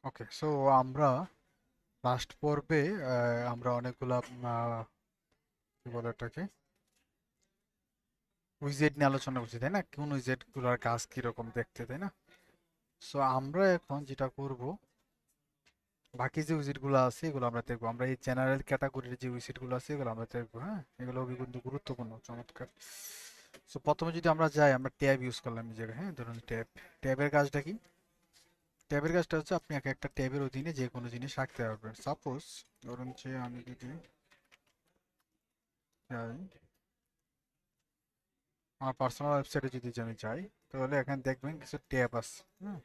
ওকে, so আমরা last পর্বে আমরা অনেকগুলা কি বলে এটাকে উইজেট নিয়ে আলোচনা করছি, তাই না? কোন উইজেট গুলার কাজ কিরকম দেখতে, তাই না? সো আমরা এখন যেটা করব, বাকি যে উইজেট গুলো আছে এগুলো আমরা দেখবো। আমরা এই জেনারেল ক্যাটাগরির যে উইজেট গুলো আছে এগুলো আমরা দেখবো। হ্যাঁ, এগুলো কিন্তু গুরুত্বপূর্ণ, চমৎকার। সো প্রথমে যদি আমরা যাই, আমরা ট্যাব ইউজ করলাম এই জায়গায়। হ্যাঁ, ধরুন ট্যাব। ট্যাবের কাজটা কি? ট্যাবের কাজটা হচ্ছে আপনি এক একটা ট্যাবের অধীনে যে কোনো জিনিস রাখতে পারবেন। সাপোজ ধরুন যে আমি যদি যাই আমার পার্সোনাল ওয়েবসাইটে, যদি আমি যাই, তাহলে এখানে দেখবেন কিছু ট্যাব আছে। হ্যাঁ,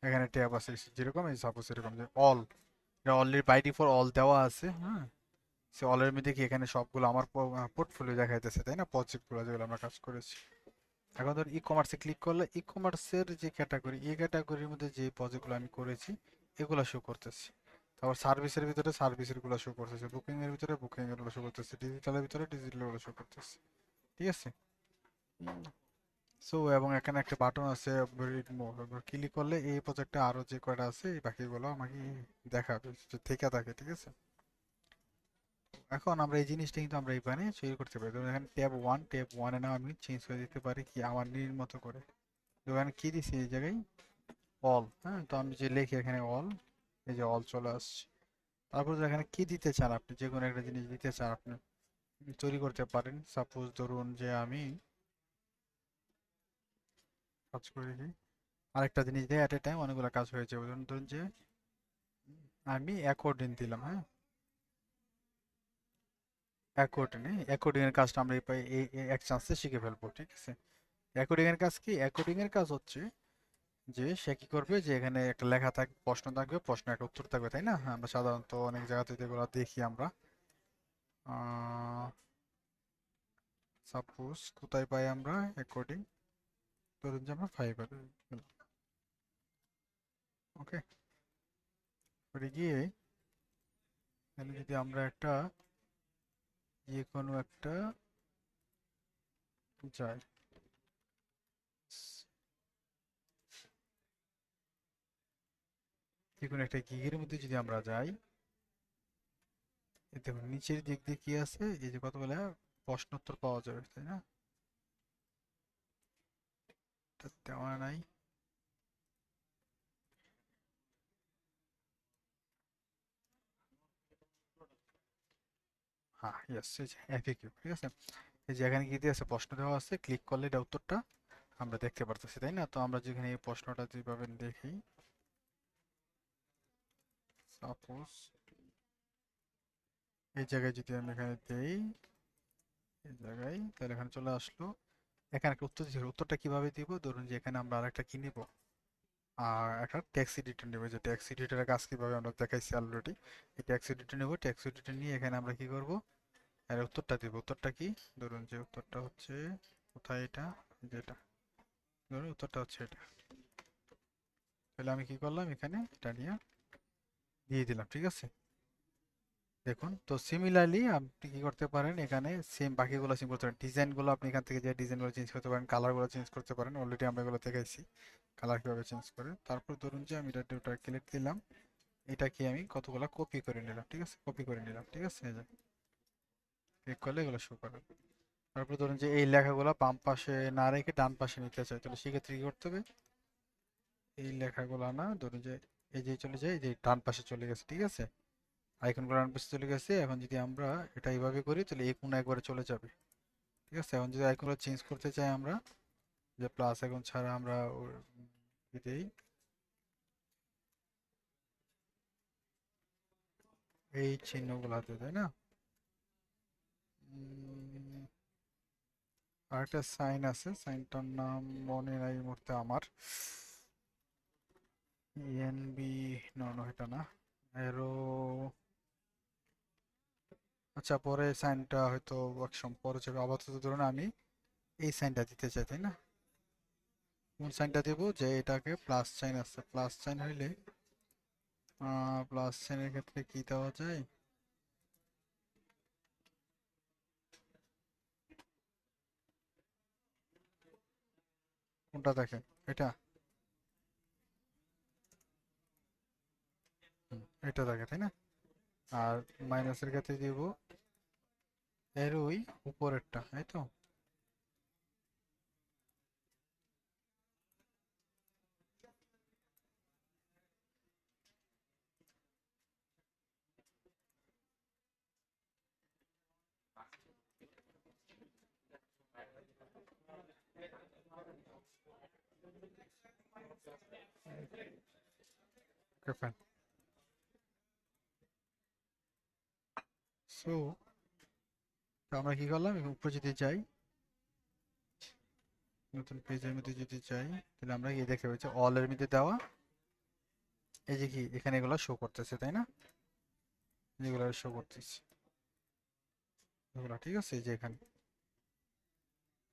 এখানে ট্যাব আছে যেরকম এই সাপোজ এরকম যে অল, এটা অলরেডি বাই ডিফল্ট অল দেওয়া আছে। হ্যাঁ, সে অলের মধ্যে কি এখানে সবগুলো আমার পোর্টফোলিও দেখাইতেছে, তাই না? প্রজেক্টগুলো যেগুলো আমরা কাজ করেছি। এখন ধর ই কমার্সে ক্লিক করলে ই কমার্সের যে ক্যাটাগরি, এই ক্যাটাগরির মধ্যে যে প্রজেক্টগুলো আমি করেছি এগুলো শো করতেছে। তারপর সার্ভিসের ভিতরে সার্ভিসের গুলো শো করতেছে, বুকিং এর ভিতরে বুকিং এর গুলো শো করতেছে, ডিজিটালের ভিতরে ডিজিটাল গুলো শো করতেছে। ঠিক আছে। সো এবং এখানে একটা বাটন আছে রিড মোর, ক্লিক করলে এই প্রজেক্টে আরো যে কয়টা আছে এই বাকিগুলো আমাকে দেখাবে যে থেকে থাকে। ঠিক আছে। এখন আমরা এই জিনিসটা কিন্তু আমরা এখানে তৈরি করতে পারি। ধরুন এখানে ট্যাব 1 না আমি চেঞ্জ করে দিতে পারি কি আমার নিজের মতো করে। তো এখানে কি দিছি এই জায়গায় অল। হ্যাঁ, তো আমি যে লিখি এখানে অল, এই যে অল চলে আসছে। তারপর যে এখানে কি দিতে চান আপনি, যে কোনো একটা জিনিস দিতে চান আপনি তৈরি করতে পারেন। সাপোজ ধরুন যে আমি কাজ করি কি আরেকটা জিনিস দিয়ে অ্যাট এ টাইম অনেকগুলো কাজ হয়ে যাবে। ধরুন ধরুন যে আমি অ্যাকর্ডিং দিলাম। হ্যাঁ, অ্যাকর্ডিং এর কাজটা আমরা এই এক চান্সে শিখে ফেলবো। ঠিক আছে। অ্যাকর্ডিং এর কাজ কি? অ্যাকর্ডিং এর কাজ হচ্ছে যে সে কি করবে, যে এখানে একটা লেখা থাকবে, প্রশ্ন থাকবে, প্রশ্নের একটা উত্তর থাকবে, তাই না? হ্যাঁ, আমরা সাধারণত অনেক জায়গাতে যেগুলো দেখি আমরা, সাপোজ কোথায় পাই আমরা অ্যাকর্ডিং, ধরুন যে আমরা ফাইবারে গেলাম। ওকে, ওটা গিয়ে এখানে যদি আমরা একটা যে কোনো একটা যাই, যে কোনো একটা গিগের মধ্যে যদি আমরা যাই, এই দেখুন নিচের দিক দিয়ে কি আছে, এই যে কতগুলো প্রশ্ন উত্তর পাওয়া যাবে, তাই না? এটা দেওয়া নাই। হ্যাঁ, ইয়েস, এই যে এফএকিউ। ঠিক আছে। এই যে এখানে কি দিয়ে আছে, প্রশ্ন দেওয়া আছে, ক্লিক করলে এটা উত্তরটা আমরা দেখতে পারতেছি, তাই না? তো আমরা যেখানে এই প্রশ্নটা যেভাবে দেখি, সাপোজ এই জায়গায় যদি আমি এখানে দেই, এই জায়গায়, তাহলে এখানে চলে আসলো। এখানে একটা উত্তর দিতে হবে। উত্তরটা কিভাবে দিব? ধরুন যে এখানে আমরা আরেকটা কি নিব, আর একটা ট্যাক্স এডিটর নেব। যে ট্যাক্স এডিটরের কাজ কিভাবে আমরা দেখাইছি অলরেডি। এই ট্যাক্স এডিটর নেব, ট্যাক্স এডিটর নিয়ে এখানে আমরা কি করব, এর উত্তরটা দিব। উত্তরটা কি? ধরুন যে উত্তরটা হচ্ছে কোথায় এটা, যেটা ধরুন উত্তরটা হচ্ছে এটা। তাহলে আমি কি করলাম, এখানে এটা নিয়ে দিয়ে দিলাম। ঠিক আছে। দেখুন তো সিমিলারলি আপনি কি করতে পারেন, এখানে সেম বাকিগুলো সেম করতে পারেন। ডিজাইনগুলো আপনি এখান থেকে যে ডিজাইনগুলো চেঞ্জ করতে পারেন, কালারগুলো চেঞ্জ করতে পারেন। অলরেডি আমরা এগুলো দেখাইছি কালার কিভাবে চেঞ্জ করে। তারপর ধরুন যে আমি এটা দুটো ক্লিক দিলাম, এটাকে আমি কতগুলো কপি করে নিলাম। ঠিক আছে, কপি করে নিলাম। ঠিক আছে, এই যে ক্লিক করলে এগুলো শো করে। তারপর ধরুন যে এই লেখাগুলো বাম পাশে না রেখে ডান পাশে নিতে চাই, তাহলে সেক্ষেত্রে কি করতে হবে, এই লেখাগুলো না, ধরুন যে এই যে চলে যায়, এই যে ডান পাশে চলে গেছে। ঠিক আছে, আইকনগুলো ডান পাশে চলে গেছে। এখন যদি আমরা এটা এইভাবে করি, তাহলে এই কোণা একবারে চলে যাবে। ঠিক আছে। এখন যদি আইকনগুলো চেঞ্জ করতে চাই আমরা, যে প্লাস আইকন ছাড়া আমরা কি দেই, এই চিহ্নগুলোতে, তাই না? উম, আরেকটা সাইন আছে, সাইনটার নাম মনে নাই এই মুহূর্তে আমার। ইএনবি, নো নো, এটা না। এরো, আচ্ছা পরে সাইনটা হয়তো একসময় পরে যাবে। আপাতত ধরুন আমি এই সাইনটা দিতে চাই, তাই না? কোন সাইনটা দেব, যে এটাকে প্লাস সাইন আছে, প্লাস সাইন হইলে প্লাস সাইনের ক্ষেত্রে কি দেওয়া যায়, কোনটা দেখেন? এটা এটা থাকে তাই না? আর মাইনাসের ক্ষেত্রে দিব এর ওই উপরেরটা, তাই তো? Okay fine. সো আমরা কি করলাম, উপরে যদি যাই, নতুন পেজের মধ্যে যদি যাই, তাহলে আমরা কি দেখতে পাচ্ছি অল এর মধ্যে দেওয়া এই যে কি এখানে এগুলো শো করতেছে তাই না? যেগুলো শো করতেছে এগুলো, ঠিক আছে? এই যে এখানে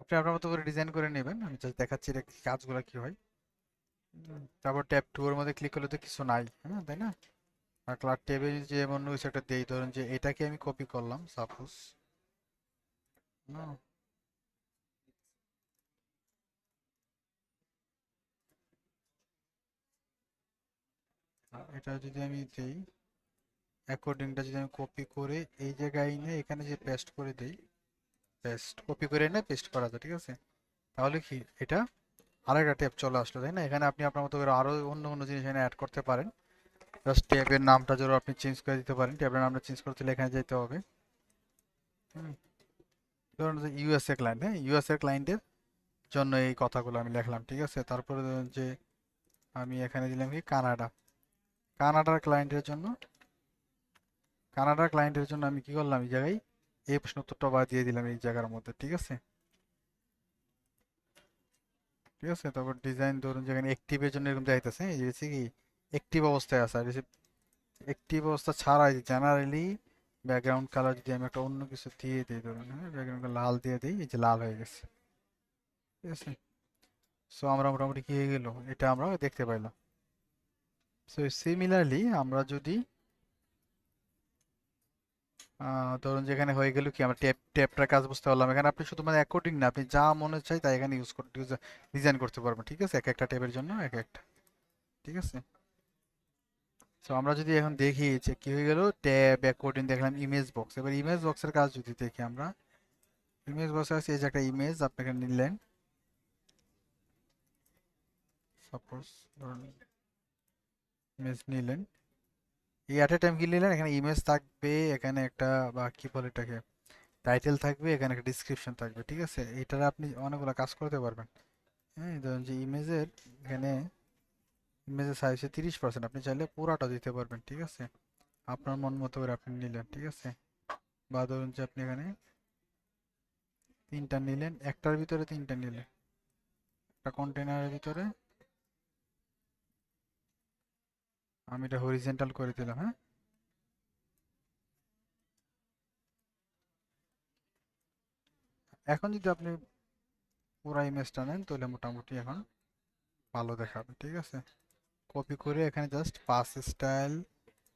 আপনি আপনার মতো করে ডিজাইন করে নেবেন, আমি জাস্ট দেখাচ্ছি এটা কাজগুলো কি হয়। তারপর ট্যাব 2 এর মধ্যে ক্লিক করলে তো কিছু নাই, হ্যাঁ তাই না? আর ক্লাস ট্যাবে যে এমন কিছু একটা দেই, ধরুন যে এটাকে আমি কপি করলাম সাপোজ, এটা যদি আমি দেই অ্যাকর্ডিংটা যদি আমি কপি করে এই জায়গায় এনে এখানে যে পেস্ট করে দেই, পেস্ট কপি করে এনে পেস্ট করা যায়, ঠিক আছে? তাহলে কি এটা আরেকটা ট্যাব চলে আসলো তাই না? এখানে আপনি আপনার মতো করে আরো অন্য অন্য জিনিস এখানে অ্যাড করতে পারেন। জাস্ট ট্যাবের নামটা জন্য আপনি চেঞ্জ করে দিতে পারেন, ট্যাবের নামটা চেঞ্জ করতে হলে এখানে যেতে হবে। হুম, ধরুন যে ইউএসএ ক্লায়েন্ট, হ্যাঁ ইউএসএ ক্লায়েন্টের জন্য এই কথাগুলো আমি লিখলাম, ঠিক আছে? তারপরে ধরুন যে আমি এখানে দিলাম কি কানাডা, কানাডার ক্লায়েন্টের জন্য, কানাডার ক্লায়েন্টের জন্য আমি কি করলাম এই জায়গায় এই প্রশ্ন উত্তরটা বা দিয়ে দিলাম এই জায়গার মধ্যে, ঠিক আছে? ঠিক আছে, তারপর ডিজাইন ধরুন যেখানে অ্যাক্টিভের জন্য এরকম দেখাইতেছে, এই যে হচ্ছে কি অ্যাক্টিভ অবস্থায় আছে, আর অ্যাক্টিভ অবস্থা ছাড়াই জেনারেলি ব্যাকগ্রাউন্ড কালার যদি আমি একটা অন্য কিছু দিয়ে দিই, ধরুন হ্যাঁ ব্যাকগ্রাউন্ড লাল দিয়ে দিই, এই যে লাল হয়ে গেছে, ঠিক আছে? সো আমরা মোটামুটি কি হয়ে গেল এটা আমরা দেখতে পাইলাম। সো সিমিলারলি আমরা যদি ধরুন যেখানে হয়ে গেল কি আমরা ট্যাবটার কাজ বুঝতে পারলাম, এখানে আপনি শুধু মানে অ্যাকর্ডিং না, আপনি যা মনে চাই তাই এখানে ইউজ করতে ডিজাইন করতে পারবেন, ঠিক আছে? এক একটা ট্যাবের জন্য এক একটা, ঠিক আছে? সো আমরা যদি এখন দেখি যে কি হয়ে গেল, ট্যাব অ্যাকর্ডিং দেখলাম, ইমেজ বক্স, এবার ইমেজ বক্সের কাজ যদি দেখি আমরা, ইমেজ বক্সে আছে এই যে একটা ইমেজ আপনি এখানে নিলেন, সাপোজ ধরুন ইমেজ নিলেন, এই অ্যাট এ টাইম কি নিলেন, এখানে ইমেজ থাকবে, এখানে একটা বা কি বলে এটাকে টাইটেল থাকবে, এখানে একটা ডিসক্রিপশন থাকবে, ঠিক আছে? এইটার আপনি অনেকগুলো কাজ করতে পারবেন। হ্যাঁ ধরুন যে ইমেজের এখানে ইমেজের সাইজ 30%, আপনি চাইলে পুরাটা দিতে পারবেন, ঠিক আছে? আপনার মন মতো করে আপনি নিলেন, ঠিক আছে? বা ধরুন যে আপনি এখানে তিনটা নিলেন, একটার ভিতরে তিনটা নিলেন, একটা কন্টেনারের ভিতরে আমি এটা হরিজেন্টাল করে দিলাম, হ্যাঁ? এখন যদি আপনি পুরা ইমেজটা নেন তাহলে মোটামুটি এখন ভালো দেখাবে, ঠিক আছে? কপি করে এখানে just pass style,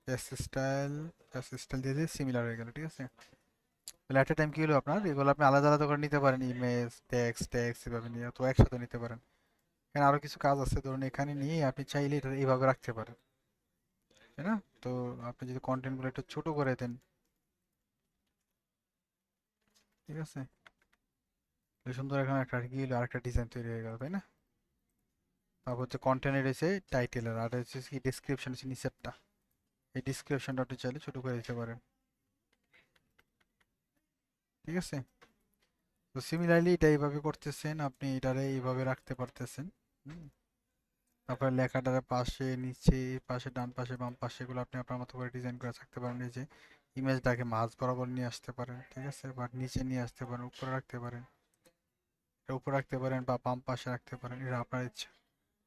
S style, S style দিয়ে দিয়ে সিমিলার হয়ে গেল, ঠিক আছে? তাহলে একটা টাইম কি হলো, আপনার এগুলো আপনি আলাদা আলাদা করে নিতে পারেন, ইমেজ টেক্সট টেক্সট এভাবে নিয়ে তো একসাথে নিতে পারেন। এখানে আরো কিছু কাজ আছে, ধরুন এখানে নিয়ে আপনি চাইলে এটা এইভাবে রাখতে পারেন, তাই না? তো আপনি যদি কন্টেন্ট গুলো একটু ছোট করে দেন, ঠিক আছে? তাহলে সুন্দর এখানে একটা কি হলো, আরেকটা ডিজাইন তৈরি হয়ে গেল, তাই না? তারপর হচ্ছে কন্টেন্টের রয়েছে টাইটেলের, আর হচ্ছে কি ডেসক্রিপশন হচ্ছে নিচেরটা, এই ডেসক্রিপশনটা আপনি চাইলে ছোট করে দিতে পারেন, ঠিক আছে? তো সিমিলারলি এটা এইভাবে করতেছেন, আপনি এটারে এইভাবে রাখতে পারতেছেন। হুম। তারপরে লেখাটার পাশে নিচে পাশে ডান পাশে বাম পাশে এগুলো আপনি আপনার মতো করে ডিজাইন করে থাকতে পারেন, এই যে ইমেজটাকে মাঝ বরাবর নিয়ে আসতে পারেন, ঠিক আছে? বা নিচে নিয়ে আসতে পারেন, উপরে রাখতে পারেন, এটা উপরে রাখতে পারেন বা বাম পাশে রাখতে পারেন, এটা আপনার ইচ্ছা।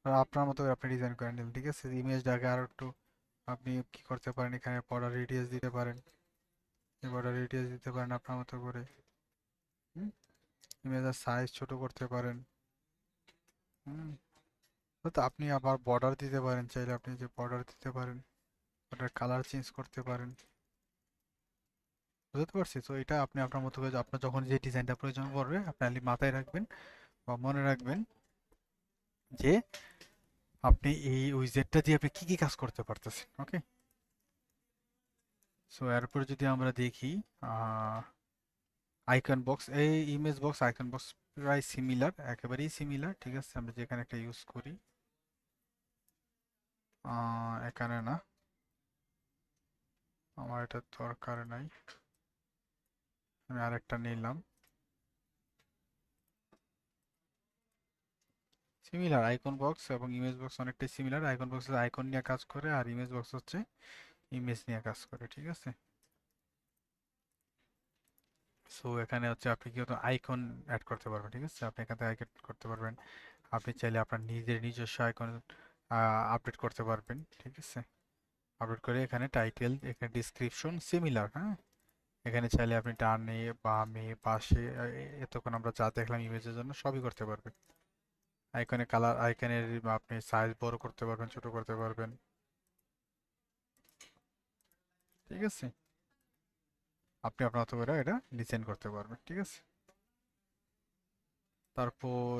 আর আপনার মতো করে আপনি ডিজাইন করে নিলেন, ঠিক আছে? ইমেজটাকে আরো একটু আপনি কি করতে পারেন, এখানে বর্ডার রেডিয়াস দিতে পারেন, এই বর্ডার রেডিয়াস দিতে পারেন আপনার মতো করে। হুম। ইমেজের সাইজ ছোট করতে পারেন। হুম। তো আপনি আবার বর্ডার দিতে পারেন, চাইলে আপনি যে বর্ডার দিতে পারেন, ওটার কালার চেঞ্জ করতে পারেন, বুঝতে পারছি? তো এটা আপনি আপনার মতো করে আপনার যখন যে ডিজাইনটা প্রয়োজন পড়বে আপনি খালি মাথায় রাখবেন বা মনে রাখবেন যে আপনি এই উইজেটটা দিয়ে আপনি কি কি কাজ করতে পারতেছেন। ওকে, সো এরপর যদি আমরা দেখি আইকন বক্স, এই ইমেজ বক্স আইকন বক্স প্রায় সিমিলার, একেবারেই সিমিলার। ঠিক আছে, আমরা যেখানে একটা ইউজ করি, এখানে না, আমার এটা দরকার নাই, আমি আরেকটা নিলাম। সিমিলার আইকন বক্স এবং ইমেজ বক্স অনেকটাই সিমিলার। আইকন বক্স আইকন নিয়ে কাজ করে আর ইমেজ বক্স হচ্ছে ইমেজ নিয়ে কাজ করে। ঠিক আছে, সো এখানে হচ্ছে আপনি কি আইকন অ্যাড করতে পারবেন। ঠিক আছে, আপনি এখান থেকে আইকন করতে পারবেন। আপনি চাইলে আপনার নিজের নিজস্ব আইকন আপডেট করতে পারবেন। ঠিক আছে, আপডেট করে এখানে টাইটেল, এখানে ডিসক্রিপশন সিমিলার। হ্যাঁ, এখানে চাইলে আপনি ডানে বামে পাশে এতক্ষণ আমরা যা দেখলাম ইমেজের জন্য সবই করতে পারবেন। আইকনে কালার, আইকনের আপনি সাইজ বড় করতে পারবেন, ছোট করতে পারবেন। ঠিক আছে, আপনি আপনার মতো করে এটা ডিজাইন করতে পারবেন। ঠিক আছে, তারপর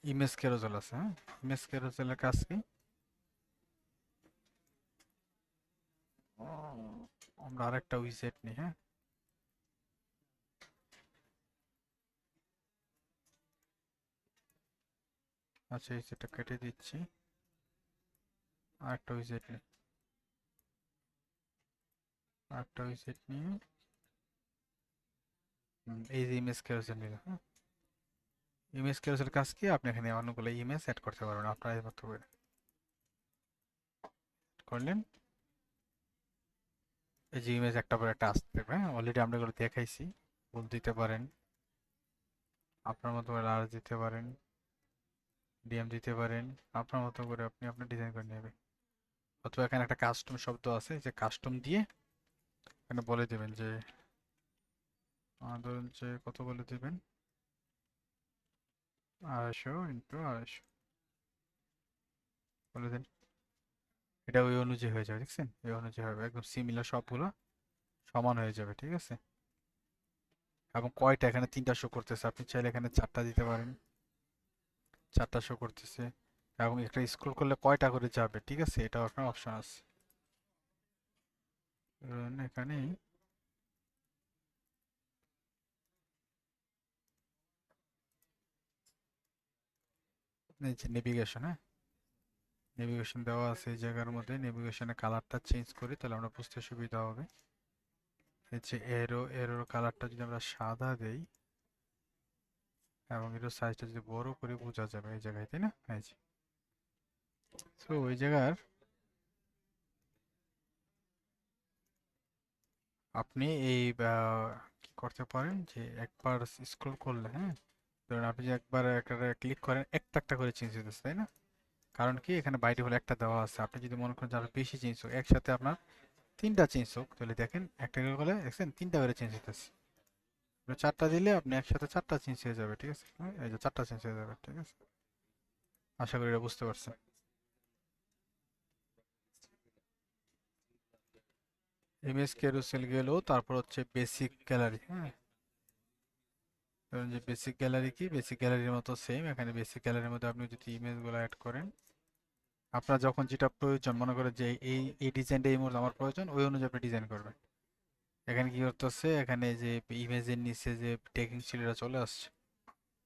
ইমেজ ক্যারোসেল আছে। হ্যাঁ, ইমেজ ক্যারোসেলের কাজ কি? আমরা আরেকটা উইজেট নিই। হ্যাঁ, আচ্ছা, এই সেটা কেটে দিচ্ছি, আরেকটা উইজেট নিই, আরেকটা উইজেট নিয়ে এই যে ইমেজ ক্যারোসেল নিলাম। হ্যাঁ, ইমেজ ক্যারোসেল কাজ কি? আপনি এখানে অনেকগুলো ইমেজ অ্যাড করতে পারবেন আপনার মতো করে। করলেন, এই যে ইমেজ একটা পর একটা আসতে থাকবে। হ্যাঁ, অলরেডি আমরা এগুলো দেখাইছি। ফুল দিতে পারেন, আপনার মতো করে আর দিতে পারেন, ডিএম দিতে পারেন, আপনার মতো করে আপনি আপনার ডিজাইন করে নেবেন। অথবা এখানে একটা কাস্টম শব্দ আছে, যে কাস্টম দিয়ে এখানে বলে দেবেন যে ধরুন যে কত বলে দেবেন, 250 × 250 বলে দেন। এটা ওই অনুযায়ী হয়ে যাবে, দেখছেন? এই অনুযায়ী হবে, একদম সিমিলার, সবগুলো সমান হয়ে যাবে। ঠিক আছে, এবং কয়টা, এখানে 3টা শো করতেছে, আপনি চাইলে এখানে 4টা দিতে পারেন, 4টা শো করতেছে। এবং একটা স্ক্রল করলে কয়টা করে যাবে, ঠিক আছে, এটাও আপনার অপশন আছে। ধরুন এখানে এই যে নেভিগেশন, হ্যাঁ, নেভিগেশন দেওয়া আছে এই জায়গার মধ্যে। নেভিগেশনের কালারটা চেঞ্জ করি, তাহলে আমরা বুঝতে সুবিধা হবে। এই যে এরোর কালারটা যদি আমরা সাদা দেই এবং এর সাইজটা যদি বড় করে, বোঝা যাবে এই জায়গায়, তাই না? এই যে, তো ওই জায়গার আপনি এই কি করতে পারেন যে একবার স্ক্রল করলে, হ্যাঁ, ধরুন আপনি যে একবার একটা ক্লিক করেন, একটা একটা করে চেঞ্জ হতেছে, তাই না? কারণ কি, এখানে বাইরে হলে একটা দেওয়া আছে। আপনি যদি মনে করেন যে আরো বেশি চেঞ্জ হোক, একসাথে আপনার 3টা চেঞ্জ হোক, তাহলে দেখেন একটা করে দেখছেন 3টা করে চেঞ্জ হতেছে। 4টা দিলে আপনি একসাথে 4টা চেঞ্জ হয়ে যাবে। ঠিক আছে, হ্যাঁ, এই যে 4টা চেঞ্জ হয়ে যাবে। ঠিক আছে, আশা করি এটা বুঝতে পারছেন। ইমেজ ক্যারুসেল গেল, তারপর হচ্ছে বেসিক গ্যালারি। হ্যাঁ, ধরুন যে বেসিক গ্যালারি কি, বেসিক গ্যালারির মতো সেম। এখানে বেসিক গ্যালারির মধ্যে আপনি যদি ইমেজগুলো অ্যাড করেন, আপনার যখন যেটা প্রয়োজন, মনে করেন যে এই এই ডিজাইনটা এই মুহূর্তে আমার প্রয়োজন, ওই অনুযায়ী আপনি ডিজাইন করবেন। এখানে কি করতেছে, এখানে যে ইমেজের নিচে যে টেকিং ছিল এটা চলে আসছে,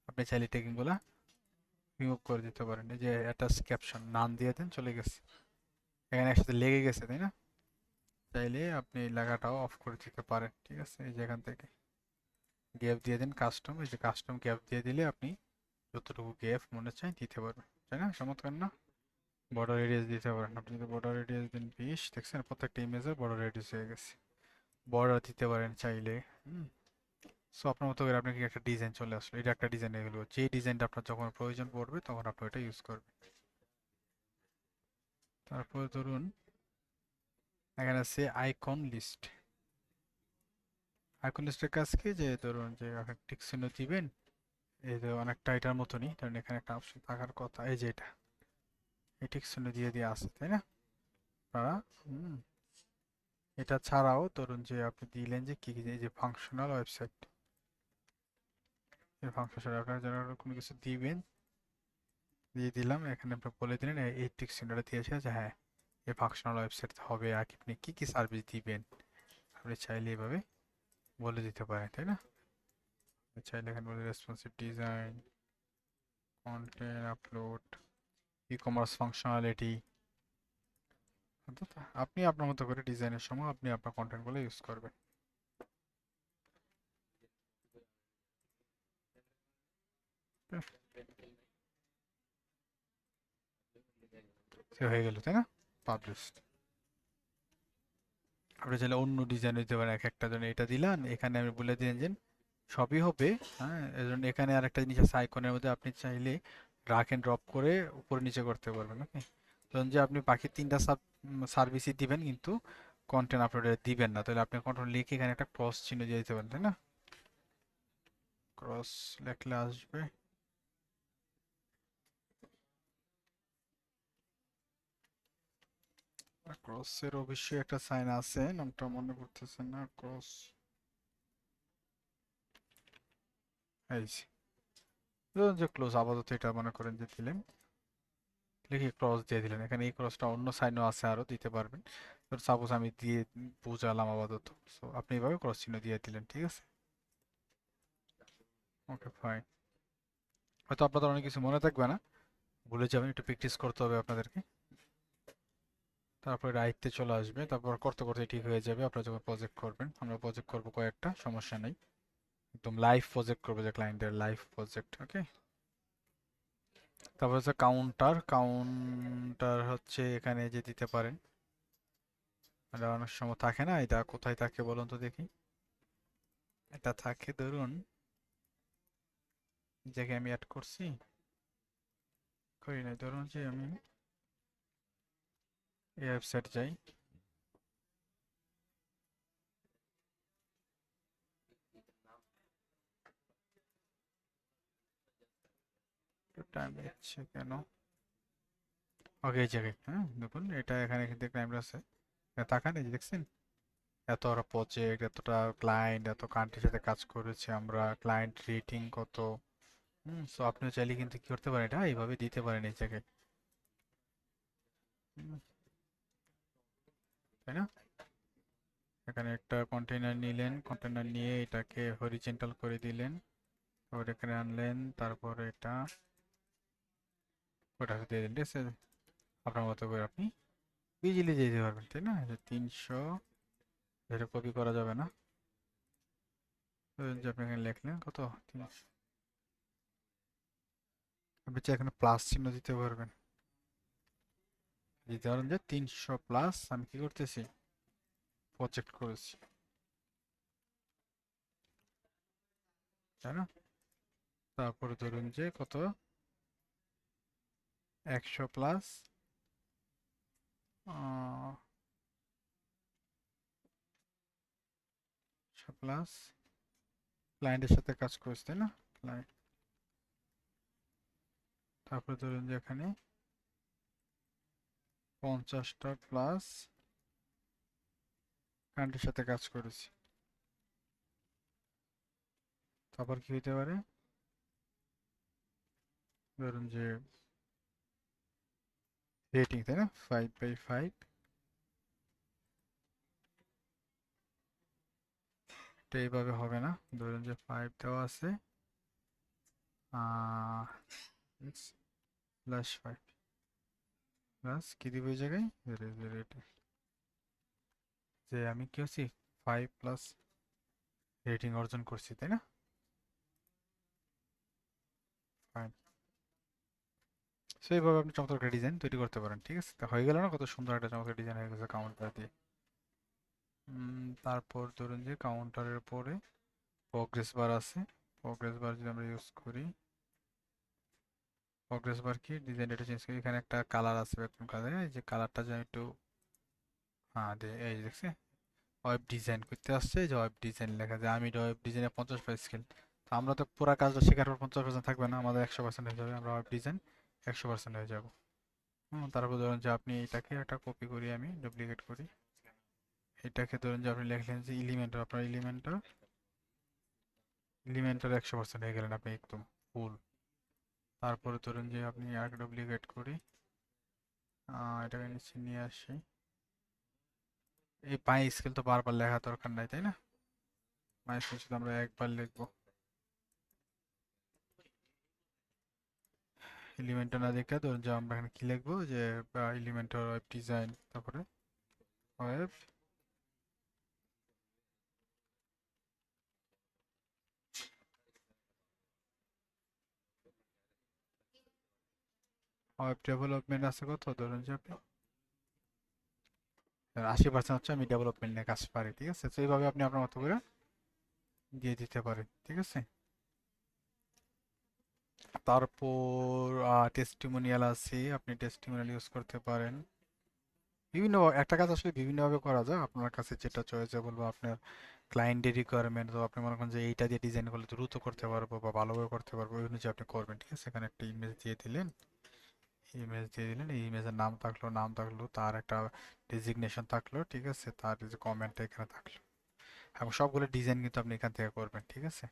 আপনি চাইলে টেকিং গুলা রিমুভ করে দিতে পারেন। এই যে অ্যাটাচ ক্যাপশন নাম দিয়ে দেন, চলে গেছে, এখানে একসাথে লেগে গেছে, তাই না? চাইলে আপনি এই লেখাটাও অফ করে দিতে পারেন। ঠিক আছে, এই যে এখান থেকে গ্যাপ দিয়ে দেন কাস্টম, এই যে কাস্টম গ্যাপ দিয়ে দিলে আপনি যতটুকু গ্যাপ মনে চায় দিতে পারবেন, তাই না? চমৎকার না? বর্ডার রেডিয়াস দিতে পারেন, আপনি যদি বর্ডার রেডিয়াস দেন 20, দেখছেন প্রত্যেকটা ইমেজের বর্ডার রেডিয়াস হয়ে গেছে। বর্ডার দিতে পারেন চাইলে। হুম, সো আপনার মতো করে আপনার কি একটা ডিজাইন চলে আসলো, এটা একটা ডিজাইন হয়ে গেলো। যে ডিজাইনটা আপনার যখন প্রয়োজন পড়বে তখন আপনি এটা ইউজ করবেন। তারপর ধরুন এখানে আছে আইকন লিস্ট। আইকন লিস্টের কাজ কি, যে ধরুন যে আপনি টিক চিহ্ন দিবেন, এই যে অনেকটা এটার মতনই, ধরুন এখানে একটা অপশন থাকার কথা, এই যে এটা, এই টিক চিহ্ন দিয়ে দিয়ে আছে, তাই না? আপনারা হুম, এটা ছাড়াও ধরুন যে আপনি দিলেন যে কি কি, এই যে ফাংশনাল ওয়েবসাইট, এই ফাংশন আপনারা যারা কোনো কিছু দিবেন, দিয়ে দিলাম, এখানে আপনি বলে দিলেন এই টিক চিহ্নটা দিয়েছে যে হ্যাঁ এই ফাংশনাল ওয়েবসাইট হবে, আর আপনি কি কি সার্ভিস দিবেন আপনি চাইলে এভাবে বলে দিতে পারেন, তাই না? চাইলে এখানে বলে responsive design, content upload, e commerce functionality. অর্থাৎ আপনি আপনার মতো করে ডিজাইনের সময় আপনি আপনার কন্টেন্টগুলো ইউজ করবেন। সে হয়ে গেল, তাই না? পাবলিশ। আপনি চাইলে অন্য ডিজাইন দিতে পারেন, এক একটা জন্য এটা দিলাম, এখানে আমি বলে দিলেন যে সবই হবে। হ্যাঁ, এজন্য এখানে আরেকটা জিনিস আছে, আইকনের মধ্যে আপনি চাইলে ড্রাগ এন্ড ড্রপ করে উপরে নিচে করতে পারবেন। ওকে, ধরুন যে আপনি বাকি তিনটা সার্ভিসই দিবেন কিন্তু কন্টেন্ট আপলোডে দিবেন না, তাহলে আপনি কন্টেন্ট লিখে এখানে একটা ক্রস চিহ্ন দিয়ে দিতে পারেন, তাই না? ক্রস লেখলে আসবে। ক্রসের অবশ্যই একটা সাইন আছে, নামটা মনে করতেছে না। ক্রস, এই যে, ধরুন যে ক্লোজ, আপাতত এটা মনে করেন যে দিলেন, লিখে ক্রস দিয়ে দিলেন। এখানে এই ক্রসটা অন্য সাইনও আছে, আরো দিতে পারবেন। সাপোজ আমি দিয়ে বুঝালাম আপাতত, সো আপনি এভাবে ক্রস চিহ্ন দিয়ে দিলেন, ঠিক আছে? ওকে, ফাইন। হয়তো আপনাদের অনেক কিছু মনে থাকবে না, ভুলে যাবেন, একটু প্র্যাকটিস করতে হবে আপনাদেরকে। তারপরে আয়ত্তে চলে আসবে, তারপর করতে করতে ঠিক হয়ে যাবে। আপনারা যখন প্রজেক্ট করবেন, আমরা প্রজেক্ট করব কয়েকটা, সমস্যা নেই। একদম লাইভ প্রজেক্ট করবো, যে ক্লায়েন্টের লাইভ প্রজেক্ট। ওকে, তারপর হচ্ছে কাউন্টার। কাউন্টার হচ্ছে এখানে যে দিতে পারেন, এটা অনেক সময় থাকে না, এটা কোথায় থাকে বলুন তো দেখি। এটা থাকে ধরুন, এই জায়গায় আমি অ্যাড করছি, করি নাই, ধরুন যে আমি এই ওয়েবসাইট যাই, টাইম নিচ্ছে কেন? ওকে, এই জায়গায়, হ্যাঁ দেখুন, এটা এখানে কিন্তু টাইম আছে। তাকান, এই যে দেখছেন, এত বড় প্রজেক্ট, এতটা ক্লায়েন্ট, এত কান্ট্রির সাথে কাজ করেছে আমরা, ক্লায়েন্ট রেটিং কত। সো আপনিও চাইলে কিন্তু কি করতে পারেন, এটা এইভাবে দিতে পারেন এই জায়গায়। হুম, তাই না? এখানে একটা কন্টেইনার নিলেন, কন্টেইনার নিয়ে এটাকে হরিজন্টাল করে দিলেন, তারপর এখানে আনলেন, তারপর এটা ওটা দিয়ে দিলেন, ঠিক আছে? আপনার মতো করে আপনি ইজিলি যেতে পারবেন, তাই না? যে 300, এটা কপি করা যাবে না। যে আপনি এখানে লিখলেন কত, 300, আপনি চাই এখানে প্লাস চিহ্ন দিতে পারবেন। যদি ধরেন যে 300 প্লাস আমি কি করতেছি, প্রজেক্ট করেছি, তাই না? তারপরে ধরুন যে কত, 100 প্লাস, 100 প্লাস ক্লায়েন্টের সাথে কাজ করছে, তাই না? ক্লায়েন্ট, তারপরে ধরুন যে এখানে 50টা প্লাস ক্লায়েন্টের সাথে কাজ করেছি। তারপর কি হইতে পারে, ধরুন যে রেটিং, তাই না? 5/5, এটা এইভাবে হবে না। ধরুন যে 5 দেওয়া আছে, প্লাস 5 প্লাস কি দিব এই জায়গায়, রেটিং, যে আমি কি হচ্ছি 5 প্লাস রেটিং অর্জন করছি, তাই না? ফাইন। সো এইভাবে আপনি চমৎকার একটা ডিজাইন তৈরি করতে পারেন, ঠিক আছে? তো হয়ে গেল না, কত সুন্দর একটা চমৎকার ডিজাইন হয়ে গেছে কাউন্টার দিয়ে। তারপর ধরুন যে কাউন্টারের পরে প্রোগ্রেস বার আছে। প্রোগ্রেস বার যদি আমরা ইউজ করি, প্রোগ্রেস বার কি, ডিজাইন এটা চেঞ্জ করি, এখানে একটা কালার আছে ব্যাকগ্রাউন্ড কালার, এই যে কালারটা যে আমি একটু, হ্যাঁ দে, এই যে দেখছি ওয়েব ডিজাইন করতে আসছে, এই যে ওয়েব ডিজাইন লেখা যায়, আমি ওয়েব ডিজাইনে 50% স্কিল। তো আমরা তো পুরো কাজটা শেখার পর 50% থাকবে না, আমাদের 100% হয়ে যাবে, আমরা ওয়েব ডিজাইন 100% হয়ে যাব। তারপর ধরুন যে আপনি এটাকে একটা কপি করি, আমি ডুপ্লিকেট করি, এটাকে ধরুন যে আপনি লিখলেন যে এলিমেন্টর, আপনার এলিমেন্টর, এলিমেন্টার 100% হয়ে গেলেন আপনি একদম ফুল। তারপরে ধরুন যে আপনি আর ডুপ্লিকেট করি, এটাকে নিচে নিয়ে আসি। এই পাই স্কেল তো বারবার লেখা দরকার নাই তাই না? পাই স্কেল শুধু আমরা একবার লিখবো। এলিমেন্টার না দেখে ধরুন যে আমরা এখানে কি লিখবো, যে এলিমেন্টার ওয়েব ডিজাইন, তারপরে ওয়েব ওয়েব ডেভেলপমেন্ট আছে কত, ধরুন যে আপনি 80% হচ্ছে আমি ডেভেলপমেন্ট নিয়ে কাজ পারি, ঠিক আছে? তো এইভাবে আপনি আপনার মতো করে দিয়ে দিতে পারেন, ঠিক আছে? তারপর টেস্টিমোনিয়াল আছে, আপনি টেস্টিমোনিয়াল ইউজ করতে পারেন। বিভিন্ন একটা কাজ আসলে বিভিন্নভাবে করা যায়, আপনার কাছে যেটা চয়েসেবল বা আপনার ক্লায়েন্টের রিকোয়ারমেন্ট, তো আপনি মনে করেন যে এইটা দিয়ে ডিজাইন করলে দ্রুত করতে পারবো বা ভালোভাবে করতে পারবো, ওই অনুযায়ী আপনি করবেন, ঠিক আছে? এখানে একটা ইমেজ দিয়ে দিলেন, এই ইমেজের নাম থাকলো, তার একটা ডেজিগনেশন থাকলো, ঠিক আছে? তার যে কমেন্টটা এখানে থাকলো, এবং সবগুলো ডিজাইন কিন্তু আপনি এখান থেকে করবেন, ঠিক আছে?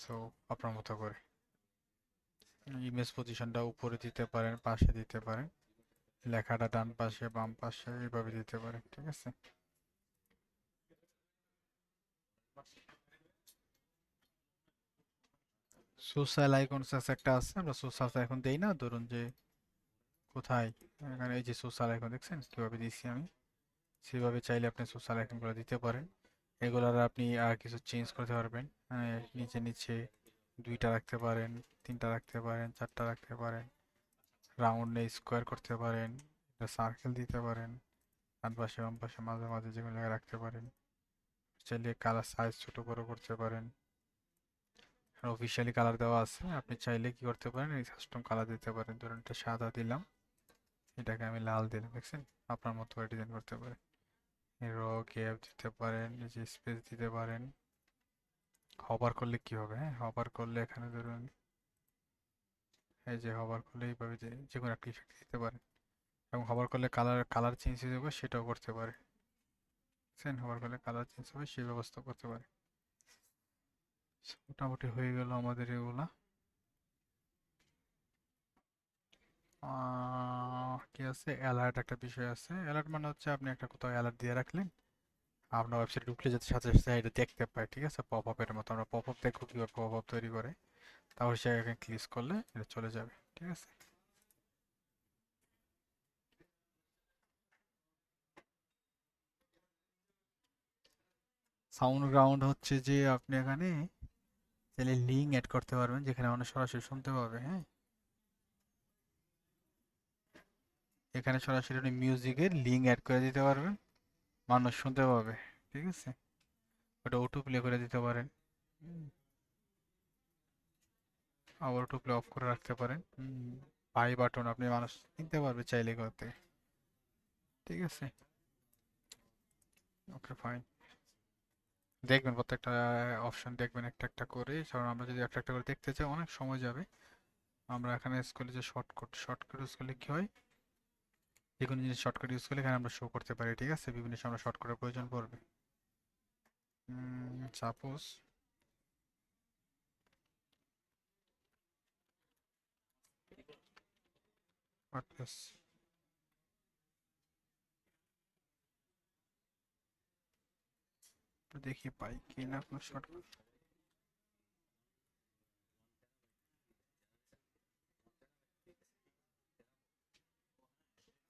সো আপনার মতো করে ইমেজ পজিশনটা উপরে দিতে পারেন, পাশে দিতে পারেন, লেখাটা ডান পাশে বাম পাশে এইভাবে দিতে পারেন, ঠিক আছে? সোশ্যাল আইকনস একটা আছে, আমরা সোশ্যাল এখন দেই না, ধরুন যে কোথায়, এখানে এই যে সোশ্যাল আইকন দেখছেন কিভাবে দিচ্ছি আমি, সেভাবে চাইলে আপনি সোশ্যাল আইকনগুলো দিতে পারেন। এগুলার আপনি আর কিছু চেঞ্জ করতে পারবেন, নিচে নিচে দুইটা রাখতে পারেন, তিনটা রাখতে পারেন, চারটা রাখতে পারেন, রাউন্ডে স্কোয়ার করতে পারেন, সার্কেল দিতে পারেন, ডান পাশে বাম পাশে মাঝে মাঝে যেগুলো জায়গায় রাখতে পারেন। চাইলে কালার সাইজ ছোট বড় করতে পারেন। অফিসিয়ালি কালার দেওয়া আছে, আপনি চাইলে কি করতে পারেন, এই কাস্টম কালার দিতে পারেন। ধরুন এটা সাদা দিলাম, এটাকে আমি লাল দিলাম, দেখছেন? আপনার মতো করে ডিজাইন করতে পারেন। র গ্যাপ দিতে পারেন, এই যে স্পেস দিতে পারেন। হবার করলে কি হবে, হ্যাঁ, হবার করলে এখানে ধরুন এই যে হবার করলে এইভাবে যে যে কোনো একটা ইফেক্ট দিতে পারেন, এবং হবার করলে কালার কালার চেঞ্জ হয়ে যাবে সেটাও করতে পারে, বুঝছেন? হবার করলে কালার চেঞ্জ হবে সেই ব্যবস্থা করতে পারে। So, মোটামুটি হয়ে গেল আমাদের এগুলা। কি আছে, অ্যালার্ট একটা বিষয় আছে। অ্যালার্ট মানে হচ্ছে আপনি একটা কোথাও অ্যালার্ট দিয়ে রাখলেন, আপনার ওয়েবসাইটে ঢুকলে যাতে সাথে সাথে এটা দেখতে পায়, ঠিক আছে? পপ আপের মতো আমরা পপ আপ দেখবো কিভাবে পপ আপ তৈরি করে, তারপর সে এখানে ক্লিক করলে এটা চলে যাবে, ঠিক আছে? সাউন্ড গ্রাউন্ড হচ্ছে যে আপনি এখানে চাইলে লিঙ্ক অ্যাড করতে পারবেন, যেখানে মানুষ সরাসরি শুনতে পাবে, হ্যাঁ? এখানে সরাসরি আপনি মিউজিকের লিঙ্ক অ্যাড করে দিতে পারবেন, মানুষ শুনতে পাবে, ঠিক আছে? ওটা অটো প্লে করে দিতে পারেন। হুম, আবার অটো প্লে অফ করে রাখতে পারেন। বাই বাটন আপনি মানুষ কিনতে পারবে চাইলে করতে, ঠিক আছে? Okay fine. দেখবেন প্রত্যেকটা অপশন দেখবেন একটা একটা করে, কারণ আমরা যদি একটা একটা করে দেখতে চাই অনেক সময় যাবে। আমরা এখানে স্কুলে যে শর্টকাট ইউজ করলে কি হয়, যে কোনো জিনিস শর্টকাট ইউজ করলে এখানে আমরা শো করতে পারি, ঠিক আছে? বিভিন্ন সময় আমরা শর্টকাটের প্রয়োজন পড়বে। সাপোজ ওয়ার্ডপ্রেস, দেখি পাই কি না কোনো শর্টকাট।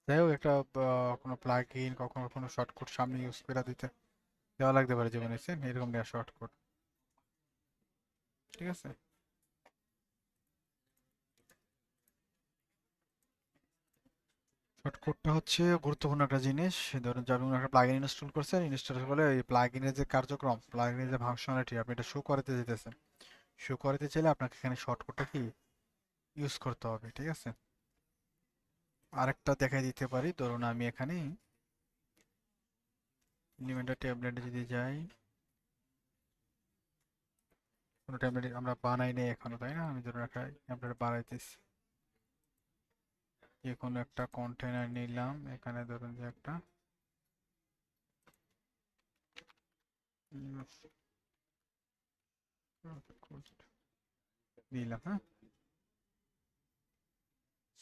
যাই হোক, একটা কোনো প্লাগ ইন কখনো কোনো শর্টকাট সামনে ইউজ করে দিতে দেওয়া লাগতে পারে, যেমন এসে এরকম দেওয়া শর্টকাট, ঠিক আছে? শর্টকাটটা হচ্ছে গুরুত্বপূর্ণ একটা জিনিস। ধরুন যে আপনি কোনো একটা প্লাগইন ইনস্টল করছেন, ইনস্টল করলে এই প্লাগইনের যে কার্যক্রম, প্লাগইনের যে ফাংশনালিটি আপনি এটা শো করাতে যেতেছেন, শো করাতে চাইলে আপনাকে এখানে শর্টকাটটা কি ইউজ করতে হবে, ঠিক আছে? আরেকটা দেখাই দিতে পারি, ধরুন আমি এখানে এলিমেন্টার ট্যাবলেটে যদি যাই, কোনো ট্যাবলেট আমরা বানাই নাই এখনো তাই না? আমি ধরুন একটা ট্যাবলেট বানাইতেছি, যে কোনো একটা কন্টেনার নিলাম, এখানে ধরুন যে একটা দিলাম, হ্যাঁ,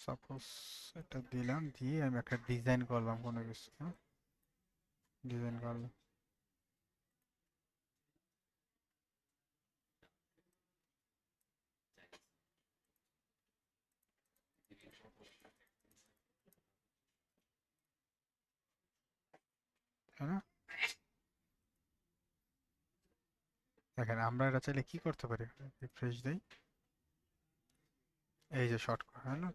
সাপোজ এটা দিলাম, দিয়ে আমি একটা ডিজাইন করলাম কোনো কিছু, হ্যাঁ, ডিজাইন করলাম, তাই না? দেখেন আমরা এটা চাইলে কি করতে পারি, রিফ্রেশ দেই, এই যে শর্টকাট, হ্যাঁ না,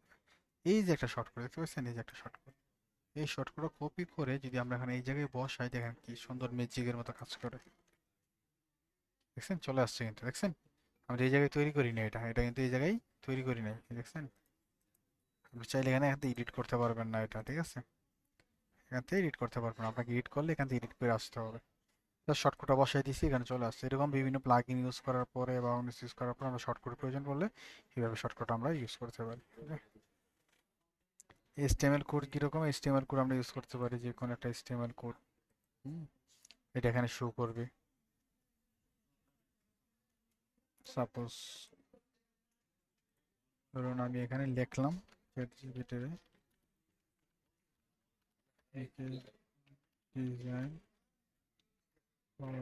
এই যে একটা শর্টকাট দেখতে পাচ্ছেন, এই যে একটা শর্টকাট, এই শর্টকাটটা কপি করে যদি আমরা এখানে এই জায়গায় বসাই, দেখেন কি সুন্দর ম্যাজিকের মতো কাজ করে, দেখছেন চলে আসছে কিন্তু, দেখছেন আমরা এই জায়গায় তৈরি করি না, এটা এটা কিন্তু এই জায়গায় তৈরি করি নাই, দেখছেন? আপনি চাইলে এখানে এডিট করতে পারবেন না এটা, ঠিক আছে? এখান থেকে এডিট করতে পারবেন, আপনাকে এডিট করলে এখান থেকে এডিট করে আসতে হবে। শর্টকাটটা বসাই দিছি, এখানে চলে আসছে। এরকম বিভিন্ন প্লাগইন ইউজ করার পরে বা অন্য ইউজ করার পরে আমরা শর্টকাট প্রয়োজন পড়লে এইভাবে শর্টকাট আমরা ইউজ করতে পারি। এইচটিএমএল কোড কিরকম, এইচটিএমএল কোড আমরা ইউজ করতে পারি যে কোনো একটা এইচটিএমএল কোড, এটা এখানে শো করবে। সাপোজ ধরুন আমি এখানে লিখলাম চ্যাটজিপিটিতে design for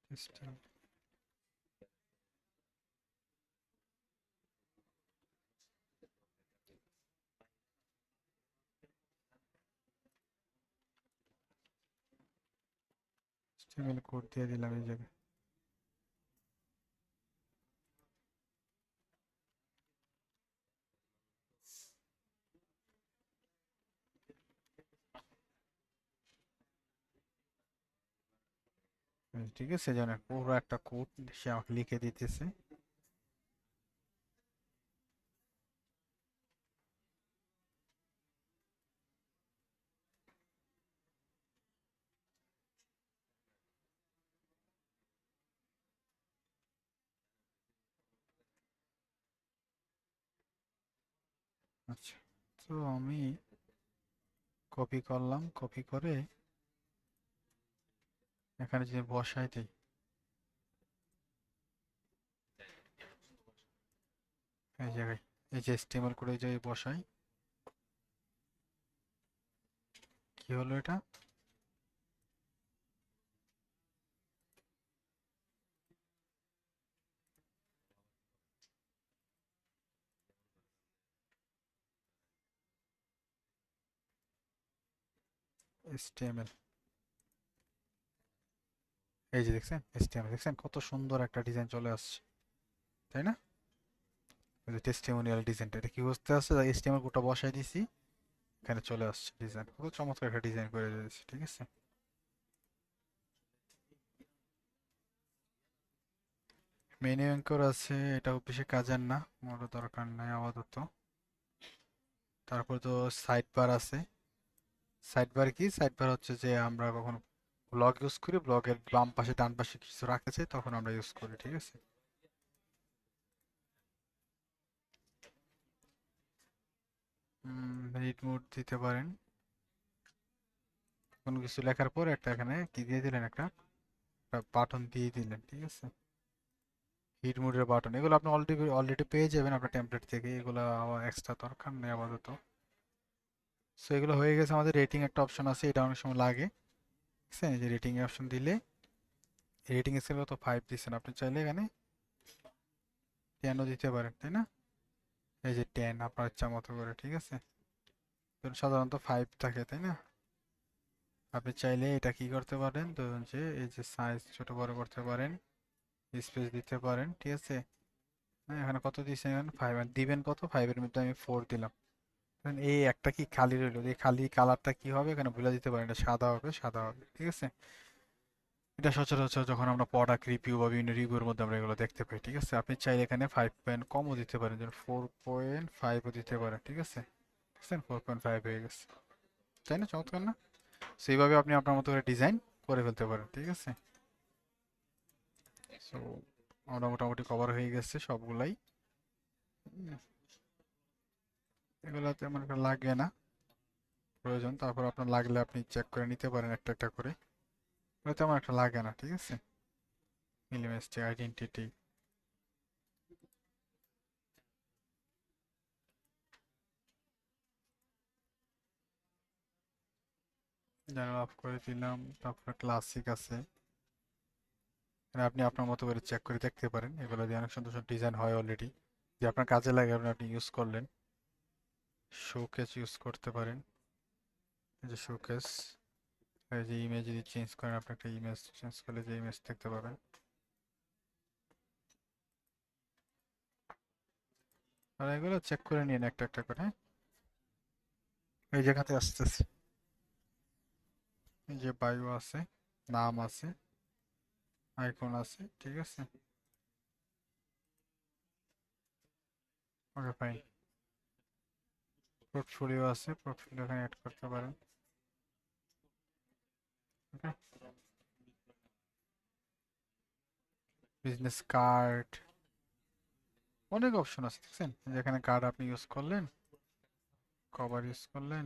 system, HTML code দিয়ে দিলাম এই জায়গায়। ঠিক আছে, যেন পুরো একটা কোড সে আমাকে লিখে দিতেছে। আচ্ছা, তো আমি কপি করলাম, কপি করে এখানে যদি বসাই দিই এই জায়গায়, এই যে এইচটিএমএল কোড এই জায়গায় বসাই, কি হলো এটা? এইচটিএমএল, এই যে দেখছেন এইচটিএমএল, দেখছেন কত সুন্দর একটা ডিজাইন চলে আসছে, তাই না? ওই যে টেস্টিমোনিয়াল ডিজাইনটা, এটা কি বুঝতে আসছে, এইচটিএমএল কোডটা বসাই দিছি, এখানে চলে আসছে ডিজাইন, কত চমৎকার একটা ডিজাইন করে দিয়েছি, ঠিক আছে? মেনু অ্যাঙ্কর আছে, এটাও বেশি কাজের না, মোটেও দরকার নাই আপাতত। তারপর তো সাইড বার আছে। সাইড বার কি, সাইড বার হচ্ছে যে আমরা কখন ব্লগ ইউজ করি, ব্লগের বাম পাশে ডান পাশে কিছু রাখতে চাই তখন আমরা ইউজ করি, ঠিক আছে? রিড মোড দিতে পারেন, কোনো কিছু লেখার পর একটা এখানে কি দিয়ে দিলেন, একটা বাটন দিয়ে দিলেন, ঠিক আছে? হিট মোডের বাটন, এগুলো আপনি অলরেডি অলরেডি পেয়ে যাবেন আপনার টেমপ্লেট থেকে, এগুলো এক্সট্রা দরকার নেই আপাতত। সো এগুলো হয়ে গেছে। আমাদের রেটিং একটা অপশন আছে, এটা অনেক সময় লাগে, ঠিক আছে? এই যে রেটিং এর অপশন দিলে, রেটিং স্কেল কত 5 দিচ্ছেন, আপনি চাইলে এখানে 10ও দিতে পারেন, তাই না? এই যে 10 আপনার ইচ্ছা মতো করে, ঠিক আছে? সাধারণত 5 থাকে, তাই না? আপনি চাইলে এটা কি করতে পারেন, ধরুন যে এই যে সাইজ ছোট বড় করতে পারেন, স্পেস দিতে পারেন, ঠিক আছে? হ্যাঁ, এখানে কত দিচ্ছেন, এখানে 5 দিবেন কত, 5 এর মধ্যে আমি 4 দিলাম। এখন এই একটা কি খালি রইলো, এই খালি কালারটা কি হবে এখানে বলে দিতে পারেন, এটা সাদা হবে, সাদা হবে, ঠিক আছে? এটা সচরাচর যখন আমরা প্রোডাক্ট রিভিউ বা বিভিন্ন রিভিউর মধ্যে আমরা এগুলো দেখতে পাই, ঠিক আছে? আপনি চাইলে এখানে 5 পয়েন্ট কমও দিতে পারেন, যেমন 4.5ও দিতে পারেন, ঠিক আছে? দেখছেন 4.5 হয়ে গেছে, তাই না? চমৎকার না? সেইভাবে আপনি আপনার মতো করে ডিজাইন করে ফেলতে পারেন, ঠিক আছে? সো আমরা মোটামুটি কভার হয়ে গেছে সবগুলাই। এগুলো তেমন একটা লাগে না। প্রয়োজন, তারপর আপনার লাগলে আপনি চেক করে নিতে পারেন একটা একটা করে। ওটা তেমন একটা লাগে না, ঠিক আছে। মিলিমেস্টি আইডেন্টিটি জেনারেল অফ করে দিলাম, তারপর ক্লাসিক আছে। এখানে আপনি আপনার মতো করে চেক করে দেখতে পারেন, এগুলো দিয়ে অনেক সুন্দর সুন্দর ডিজাইন হয় অলরেডি, যে আপনার কাজে লাগে আপনি ইউজ করলেন। শোকেস ইউজ করতে পারেন, এই যে শোকেস, এই যে ইমেজ যদি চেঞ্জ করেন, আপনি একটা ইমেজ চেঞ্জ করলে যে ইমেজ দেখতে পাবেন। আর এগুলো চেক করে নিন একটা একটা করে, হ্যাঁ? এই জায়গাতে আসতেছি, এই যে বায়ো আছে, নাম আছে, আইকন আছে, ঠিক আছে। Okay fine. পোর্টফোলিও আছে, পোর্টফোলিও এখানে অ্যাড করতে পারেন। ওকে, বিজনেস কার্ড, অনেক অপশন আছে দেখছেন, যেখানে কার্ড আপনি ইউজ করলেন, কভার ইউজ করলেন।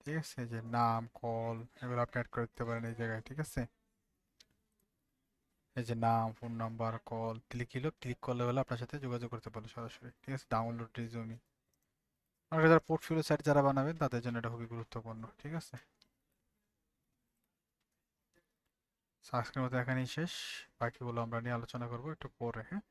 ঠিক আছে, এই যে নাম, কল, এগুলো আপনি অ্যাড করে দিতে পারেন এই জায়গায়, ঠিক আছে। এই যে নাম, ফোন নাম্বার, কল, ক্লিক করলে হলে আপনার সাথে যোগাযোগ করতে পারলো সরাসরি, ঠিক আছে। ডাউনলোড রিজুমি, আপনারা যারা পোর্টফোলিও সাইট যারা বানাবেন তাদের জন্য এটা খুবই গুরুত্বপূর্ণ, ঠিক আছে। আজকের মতো এখানেই শেষ, বাকিগুলো আমরা নিয়ে আলোচনা করবো একটু পরে, হ্যাঁ।